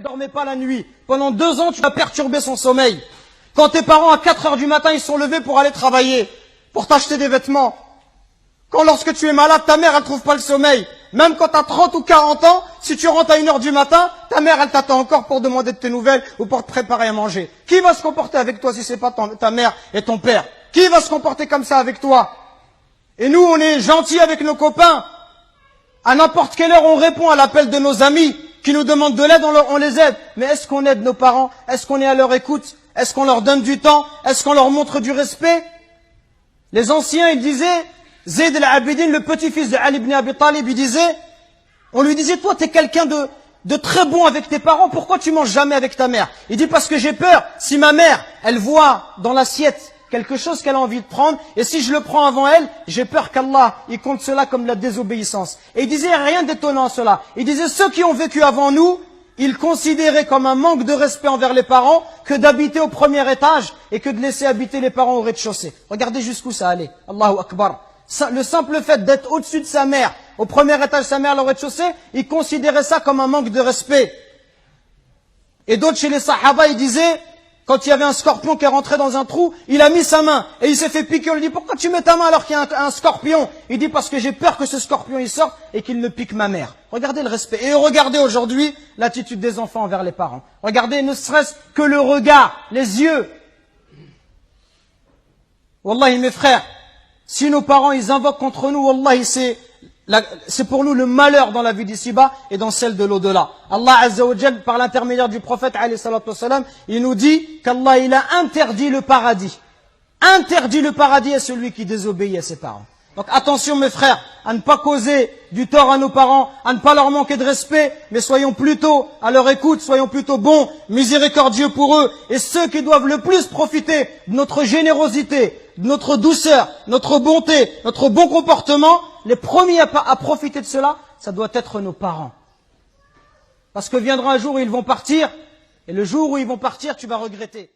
dormait pas la nuit. Pendant 2 ans, tu as perturbé son sommeil. Quand tes parents, à 4 heures du matin, ils sont levés pour aller travailler, pour t'acheter des vêtements. Quand lorsque tu es malade, ta mère, elle trouve pas le sommeil. Même quand tu as 30 ou 40 ans, si tu rentres à 1 heure du matin, ta mère, elle t'attend encore pour demander de tes nouvelles ou pour te préparer à manger. Qui va se comporter avec toi si c'est pas ta mère et ton père? Qui va se comporter comme ça avec toi? Et nous, on est gentils avec nos copains. À n'importe quelle heure, on répond à l'appel de nos amis qui nous demandent de l'aide, on les aide. Mais est-ce qu'on aide nos parents? Est-ce qu'on est à leur écoute? Est-ce qu'on leur donne du temps? Est-ce qu'on leur montre du respect? Les anciens, ils disaient, Zayd al-Abidin, le petit-fils de Ali ibn Abi Talib, il disait, on lui disait, toi, t'es quelqu'un de très bon avec tes parents, pourquoi tu manges jamais avec ta mère? Il dit, parce que j'ai peur, si ma mère, elle voit dans l'assiette quelque chose qu'elle a envie de prendre, et si je le prends avant elle, j'ai peur qu'Allah, il compte cela comme de la désobéissance. Et il disait, rien d'étonnant à cela. Il disait, ceux qui ont vécu avant nous, ils considéraient comme un manque de respect envers les parents que d'habiter au premier étage et que de laisser habiter les parents au rez-de-chaussée. Regardez jusqu'où ça allait. Allahu Akbar. Le simple fait d'être au-dessus de sa mère, au premier étage de sa mère, au rez-de-chaussée, ils considéraient ça comme un manque de respect. Et d'autres chez les Sahaba, ils disaient, quand il y avait un scorpion qui est rentré dans un trou, il a mis sa main et il s'est fait piquer. On lui dit, pourquoi tu mets ta main alors qu'il y a un scorpion? Il dit, parce que j'ai peur que ce scorpion il sorte et qu'il ne pique ma mère. Regardez le respect. Et regardez aujourd'hui l'attitude des enfants envers les parents. Regardez ne serait-ce que le regard, les yeux. Wallahi mes frères, si nos parents ils invoquent contre nous, wallahi c'est pour nous le malheur dans la vie d'ici-bas et dans celle de l'au-delà. Allah Azza wa Jal, par l'intermédiaire du prophète alayhi salatu wassalam, il nous dit qu'Allah il a interdit le paradis. Interdit le paradis à celui qui désobéit à ses parents. Donc attention mes frères, à ne pas causer du tort à nos parents, à ne pas leur manquer de respect, mais soyons plutôt à leur écoute, soyons plutôt bons, miséricordieux pour eux. Et ceux qui doivent le plus profiter de notre générosité, de notre douceur, notre bonté, notre bon comportement, les premiers à profiter de cela, ça doit être nos parents. Parce que viendra un jour où ils vont partir, et le jour où ils vont partir, tu vas regretter.